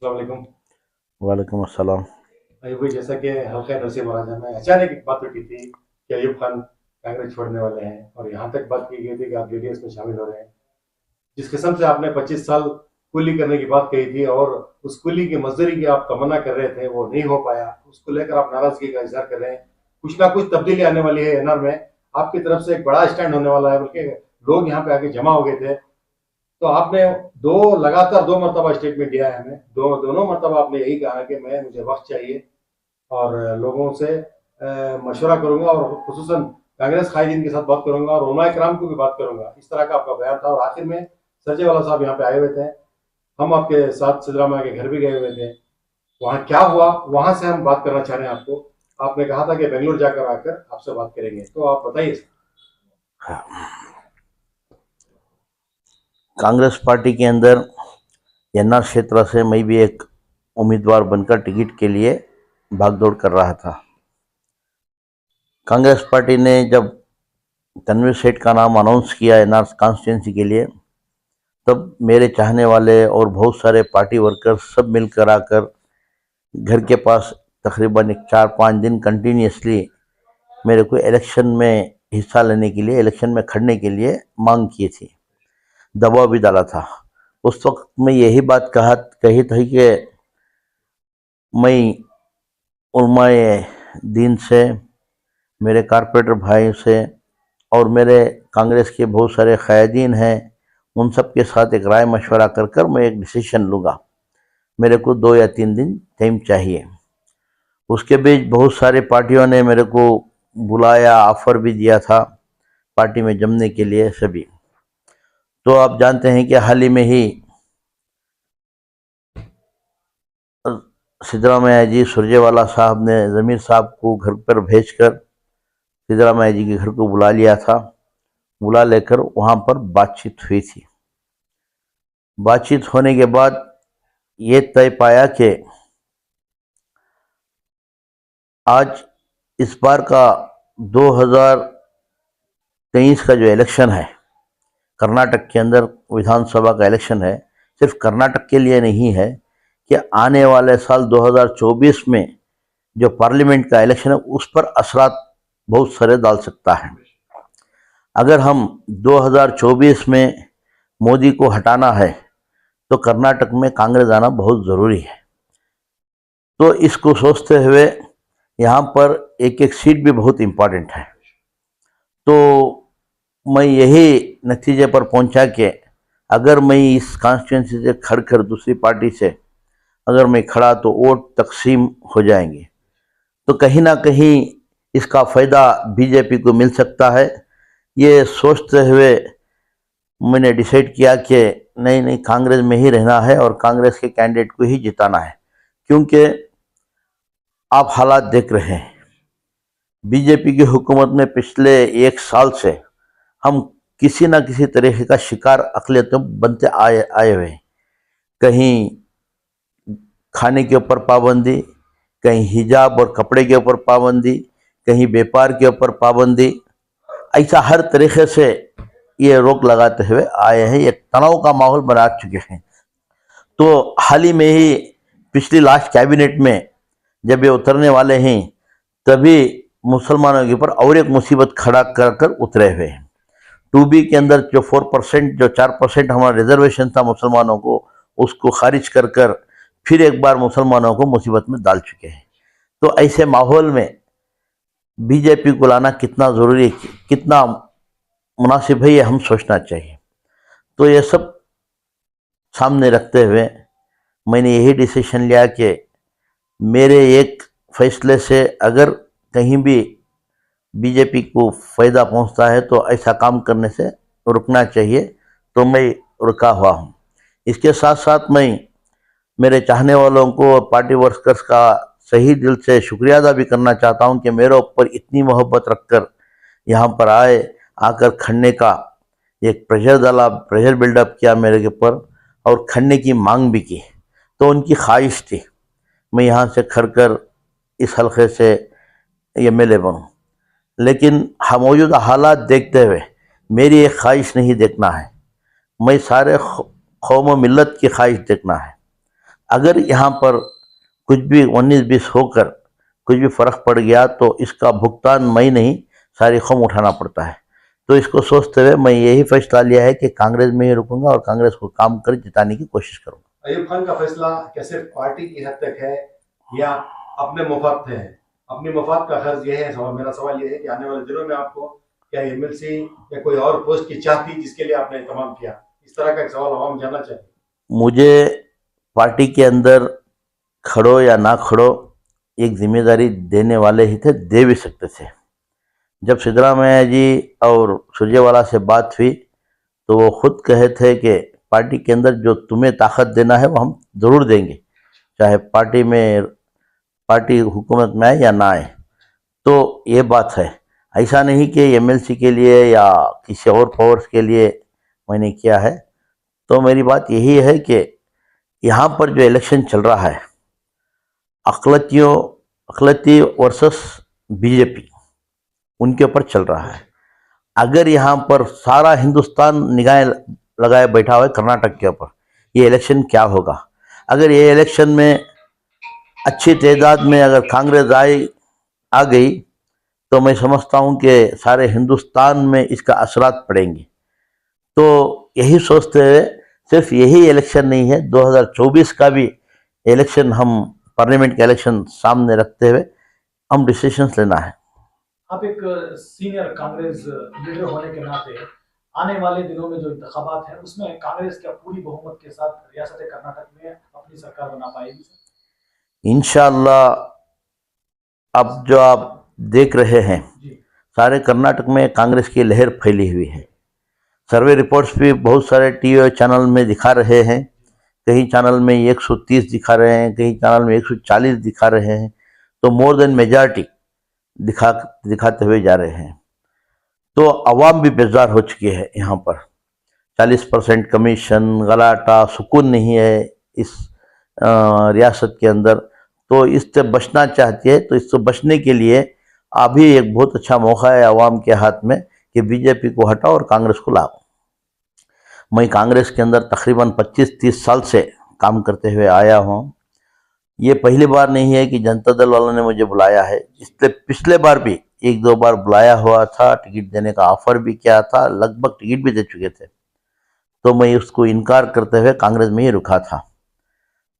अस्सलाम वालेकुम। वालेकुम अस्सलाम। अयूब भाई, जैसा कि हल्का नसीब राजा में अचानक एक बात उठी थी कि अयूब खान कांग्रेस छोड़ने वाले हैं और यहाँ तक बात की गई थी कि आप जेडीएस में शामिल हो रहे हैं। जिस किस्म से आपने 25 साल कुली करने की बात कही थी और उस कुली की मजदूरी की आप तमन्ना कर रहे थे, वो नहीं हो पाया, उसको लेकर आप नाराजगी का इजहार कर रहे हैं। कुछ ना कुछ तब्दीली आने वाली है एनआर में, आपकी तरफ से एक बड़ा स्टैंड होने वाला है, बल्कि लोग यहाँ पे आके जमा हो गए थे। तो आपने दो लगातार दो मरतबा स्टेटमेंट दिया है हमें, दोनों मरतबा आपने यही कहा कि मुझे वक्त चाहिए और लोगों से मशवरा करूंगा और खुसूसन कांग्रेस कायदीन के साथ बात करूंगा और उलमा कराम को भी बात करूंगा। इस तरह का आपका बयान था और आखिर में सरजेवाला साहब यहाँ पे आए हुए थे, हम आपके साथ सिद्धरामैया के घर भी गए हुए थे। वहाँ क्या हुआ, वहां से हम बात करना चाह रहे हैं आपको। आपने कहा था कि बेंगलोर जाकर आकर आपसे बात करेंगे, तो आप बताइए सर। कांग्रेस पार्टी के अंदर एनआर क्षेत्र से मैं भी एक उम्मीदवार बनकर टिकट के लिए भागदौड़ कर रहा था। कांग्रेस पार्टी ने जब तनवीर सेठ का नाम अनाउंस किया एनआर कॉन्स्टिट्यूंसी के लिए, तब मेरे चाहने वाले और बहुत सारे पार्टी वर्कर सब मिलकर आकर घर के पास तकरीबन एक 4-5 दिन कंटिन्यूसली मेरे को इलेक्शन में हिस्सा लेने के लिए, इलेक्शन में खड़ने के लिए मांग की थी, दबाव भी डाला था। उस वक्त मैं यही बात कही थी कि मैं उलमाए दीन से, मेरे कारपोरेटर भाई से और मेरे कांग्रेस के बहुत सारे क़ायदीन हैं, उन सब के साथ एक राय मशवरा कर कर मैं एक डिसीजन लूँगा। मेरे को 2 या 3 दिन टाइम चाहिए। उसके बीच बहुत सारी पार्टियों ने मेरे को बुलाया, ऑफ़र भी दिया था पार्टी में जमने के लिए सभी। तो आप जानते हैं कि हाल ही में ही सिद्धरामैया जी सुरजेवाला साहब ने ज़मीर साहब को घर पर भेजकर सिद्धरामैया जी के घर को बुला लिया था। बुला लेकर वहाँ पर बातचीत हुई थी। बातचीत होने के बाद ये तय पाया कि आज इस बार का 2023 का जो इलेक्शन है, कर्नाटक के अंदर विधानसभा का इलेक्शन है, सिर्फ कर्नाटक के लिए नहीं है कि आने वाले साल 2024 में जो पार्लियामेंट का इलेक्शन है उस पर असरात बहुत सारे डाल सकता है। अगर हम 2024 में मोदी को हटाना है तो कर्नाटक में कांग्रेस आना बहुत ज़रूरी है। तो इसको सोचते हुए यहाँ पर एक एक सीट भी बहुत इम्पोर्टेंट है। तो मैं यही नतीजे पर पहुँचा कि अगर मैं इस कॉन्स्टिट्यूंसी से खड़कर दूसरी पार्टी से अगर मैं खड़ा तो वोट तकसीम हो जाएंगे, तो कहीं ना कहीं इसका फ़ायदा बीजेपी को मिल सकता है। ये सोचते हुए मैंने डिसाइड किया कि नहीं नहीं, कांग्रेस में ही रहना है और कांग्रेस के कैंडिडेट को ही जिताना है। क्योंकि आप हालात देख रहे हैं, बीजेपी की हुकूमत में पिछले 1 साल से हम किसी न किसी तरीके का शिकार अकलियतों बनते आए हुए हैं। कहीं खाने के ऊपर पाबंदी, कहीं हिजाब और कपड़े के ऊपर पाबंदी, कहीं व्यापार के ऊपर पाबंदी, ऐसा हर तरीके से ये रोक लगाते हुए आए हैं। ये तनाव का माहौल बना चुके हैं। तो हाल ही में ही पिछली लास्ट कैबिनेट में जब ये उतरने वाले हैं, तभी मुसलमानों के ऊपर और एक मुसीबत खड़ा कर कर उतरे हुए हैं। 2B के अंदर जो 4%, जो 4% हमारा रिजर्वेशन था मुसलमानों को, उसको खारिज कर कर फिर एक बार मुसलमानों को मुसीबत में डाल चुके हैं। तो ऐसे माहौल में बीजेपी को लाना कितना ज़रूरी है, कितना मुनासिब है, ये हम सोचना चाहिए। तो ये सब सामने रखते हुए मैंने यही डिसीजन लिया कि मेरे एक फैसले से अगर कहीं भी बीजेपी को फ़ायदा पहुंचता है तो ऐसा काम करने से रुकना चाहिए। तो मैं रुका हुआ हूं। इसके साथ साथ मैं मेरे चाहने वालों को और पार्टी वर्कर्स का सही दिल से शुक्रिया अदा भी करना चाहता हूं कि मेरे ऊपर इतनी मोहब्बत रखकर यहाँ पर आकर खड़ने का एक प्रेशर डाला, प्रेशर बिल्डअप किया मेरे ऊपर और खड़ने की मांग भी की। तो उनकी ख्वाहिश थी मैं यहाँ से खड़कर इस हल्के से MLA बनूँ, लेकिन मौजूदा हालात देखते हुए मेरी एक ख्वाहिश नहीं देखना है, मैं सारे कौम व मिल्लत की ख्वाहिश देखना है। अगर यहाँ पर कुछ भी 19-20 होकर कुछ भी फर्क पड़ गया तो इसका भुगतान मैं नहीं सारी कौम उठाना पड़ता है। तो इसको सोचते हुए मैं यही फैसला लिया है कि कांग्रेस में ही रुकूंगा और कांग्रेस को काम कर जिताने की कोशिश करूंगा। अयूब खान का फैसला क्या सिर्फ पार्टी की हद तक है या अपने मुफाद है? अपनी मुफाद का खर्च ये है, मेरा सवाल ये है कि आने वाले दिनों में आपको क्या एमएलसी या कोई और पोस्ट की चाह थी जिसके लिए आपने इंतजाम किया? इस तरह का एक सवाल आवाम जानना चाहिए। मुझे पार्टी के अंदर खड़ो या ना खड़ो एक जिम्मेदारी देने वाले ही थे, दे भी सकते थे। जब सिद्धरामैया जी और सुरजेवाला से बात हुई तो वो खुद कहे थे कि पार्टी के अंदर जो तुम्हें ताकत देना है वो हम ज़रूर देंगे, चाहे पार्टी हुकूमत में आए या ना आए। तो ये बात है, ऐसा नहीं कि एमएलसी के लिए या किसी और पावर्स के लिए मैंने किया है। तो मेरी बात यही है कि यहाँ पर जो इलेक्शन चल रहा है अकलती वर्सेस बीजेपी, उनके ऊपर चल रहा है। अगर यहाँ पर सारा हिंदुस्तान निगाहें लगाए बैठा हुआ है कर्नाटक के ऊपर, ये इलेक्शन क्या होगा? अगर ये इलेक्शन में अच्छी तादाद में अगर कांग्रेस आ गई तो मैं समझता हूँ कि सारे हिंदुस्तान में इसका असरात पड़ेंगे। तो यही सोचते हुए सिर्फ यही इलेक्शन नहीं है, 2024 का भी इलेक्शन हम पार्लियामेंट का इलेक्शन सामने रखते हुए हम डिसीजंस लेना है। आप एक सीनियर कांग्रेस लीडर होने के नाते आने वाले दिनों में जो इंतखाबात हैं उसमें कांग्रेस क्या पूरी बहुमत के साथ रियासत कर्नाटक में अपनी सरकार बना पाएगी? इंशाअल्लाह अब जो आप देख रहे हैं सारे कर्नाटक में कांग्रेस की लहर फैली हुई है। सर्वे रिपोर्ट्स भी बहुत सारे टीवी चैनल में दिखा रहे हैं, कहीं चैनल में 130 दिखा रहे हैं, कहीं चैनल में 140 दिखा रहे हैं। तो मोर देन मेजॉरिटी दिखाते हुए जा रहे हैं। तो अवाम भी बेजार हो चुकी है। यहाँ पर 40% कमीशन, गलाटा, सुकून नहीं है इस रियासत के अंदर। तो इससे बचना चाहती है। तो इससे बचने के लिए अभी एक बहुत अच्छा मौका है अवाम के हाथ में कि बीजेपी को हटाओ और कांग्रेस को लाओ। मैं कांग्रेस के अंदर तकरीबन 25-30 साल से काम करते हुए आया हूँ। ये पहली बार नहीं है कि जनता दल वालों ने मुझे बुलाया है, इसलिए पिछले बार भी 1-2 बार बुलाया हुआ था, टिकट देने का ऑफर भी किया था, लगभग टिकट भी दे चुके थे। तो मैं उसको इनकार करते हुए कांग्रेस में ही रुका था।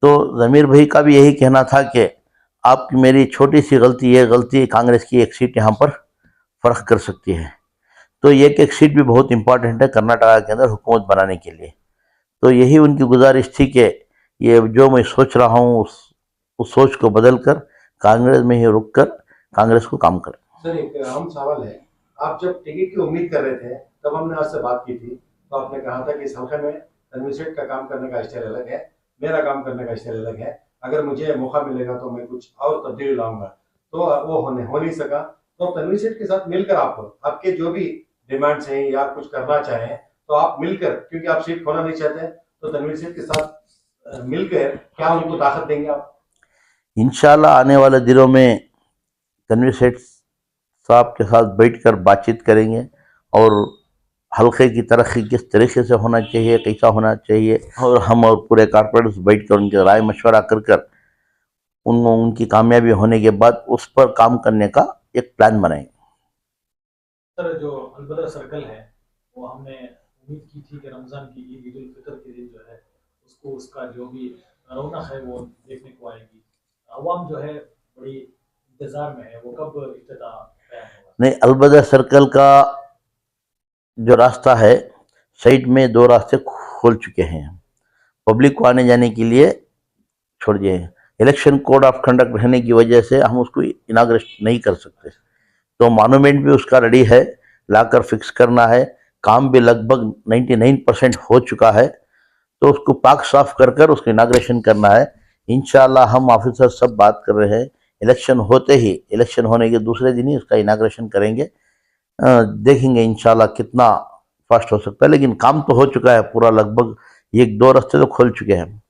तो ज़मीर भाई का भी यही कहना था कि आपकी मेरी छोटी सी गलती, ये गलती कांग्रेस की एक सीट यहाँ पर फ़र्क कर सकती है। तो एक सीट भी बहुत इंपॉर्टेंट है कर्नाटक के अंदर हुकूमत बनाने के लिए। तो यही उनकी गुजारिश थी कि ये जो मैं सोच रहा हूँ उस सोच को बदलकर कांग्रेस में ही रुककर कांग्रेस को काम करें। सर एक अहम सवाल है, आप जब टिकट की उम्मीद कर रहे थे तब हमने आपसे बात की थी, तो आपने कहा था कि इस हल्के में तनवीर सेठ का काम करने का स्टाइल अलग है, मेरा काम करने का स्टाइल अलग है, अगर मुझे मौका मिलेगा तो मैं कुछ और तब्दीली लाऊंगा। तो वो हो नहीं सका। तो तनवीर सेठ के साथ मिलकर आपके जो भी डिमांड्स हैं या कुछ करना चाहें तो आप मिलकर, क्योंकि आप सीट खोना नहीं चाहते, तो तनवीर सेठ के साथ मिलकर क्या उनको ताकत देंगे आप? इंशाल्लाह आने वाले दिनों में तनवीर सेठ साहब के साथ बैठकर बातचीत करेंगे और हल्के की तरक्की किस तरीके से होना चाहिए, कैसा होना चाहिए, और हम और पूरे कारपोरेट्स बैठकर उनके राय मशवरा कर उनकी कामयाबी होने के बाद उस पर काम करने का एक प्लान बनाएंगे। सर जो अलबदर सर्कल है वो हमने उम्मीद की थी कि रमज़ान की ईद उल फितर के दिन जो है उसको उसका जो भी रौनक है वो देखने को आएगी। अवाम जो है बड़ी इंतजार में है, वो कब इफ्तिताह होगा? नहीं, अलबदर सर्कल का जो रास्ता है साइड में 2 रास्ते खोल चुके हैं, पब्लिक को आने जाने के लिए छोड़ दिए हैं। इलेक्शन कोड ऑफ कंडक्ट रहने की वजह से हम उसको इनाग्रेट नहीं कर सकते। तो मॉन्यूमेंट भी उसका रेडी है, लाकर फिक्स करना है, काम भी लगभग 99% हो चुका है। तो उसको पाक साफ कर उसको इनाग्रेशन करना है। इंशाल्लाह हम ऑफिसर सब बात कर रहे हैं, इलेक्शन होते ही, इलेक्शन होने के दूसरे दिन ही उसका इनाग्रेशन करेंगे। देखेंगे इंशाल्लाह कितना फास्ट हो सकता है, लेकिन काम तो हो चुका है पूरा, लगभग 1-2 रास्ते तो खोल चुके हैं।